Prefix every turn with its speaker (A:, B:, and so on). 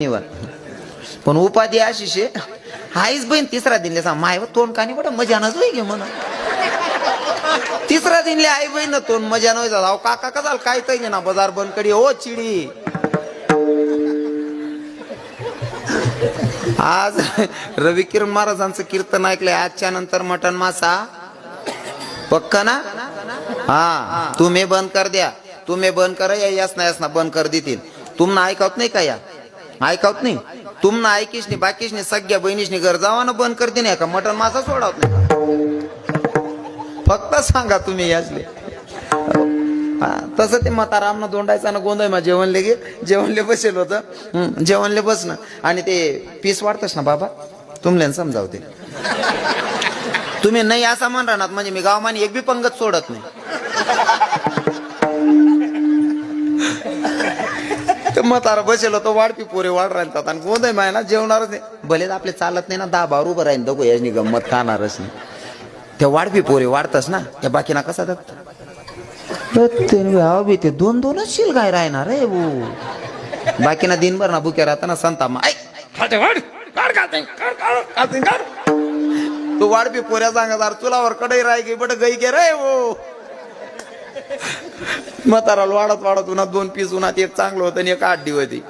A: निवड पण उपाधी अशी शे हाईच बहीण तिसरा दिनले सांग माय तोंड कानी बट मजा नसोय गे म्हणा तिसरा दिनले आई बहीण तोंड मजा नव्हे जाऊ काका कदाल काय काही ना बाजार बंद करी ओ चिडी आज रवी किरण महाराजांचं कीर्तन ऐकलंय आजच्या नंतर मटन मासा पक्का ना हा तुम्ही बंद कर द्या तुम्ही बंद कर यास ना बंद कर देतील तुम्हाला ऐकवत नाही का या ऐकवत नाही तुम्हाला ऐकीश नाही बाकीश नाही सगळ्या बहिणीश नाही घर जावानं बंद करते नाही का मटन मासा सोडवत नाही फक्त सांगा तुम्ही यासले तसं ते म्हातारामना दोंडायचा ना गोंधळ मा जेवणले बसेल होतं जेवणले बसणं आणि ते पीस वाढतस ना बाबा तुमले समजावते तुम्ही नाही असं म्हण राहणार म्हणजे मी गावमानी एक बी पंगत सोडत नाही म्हातारा बसेल होतं वाढपी पोरे वाढ राहतात आणि गोंधळ माय ना जेवणारच नाही भले आपले चालत नाही ना 10-12 उभं राहीन दगो याची गंमत खाणारच नाही त्या वाढपी पोरे वाढतस ना या बाकीना कसा दगत ते 2-2च शिल काय राहणार रे वो बाकीना दिनभर ना बुक्या राहताना संता तू वाढपी पोऱ्या सांगा चुलावर कढई राय गे बट गई गे रे वो म्हाताराला वाढत उन्हात 2 पीस उन्हात एक चांगलं होतं आणि एक 8 होती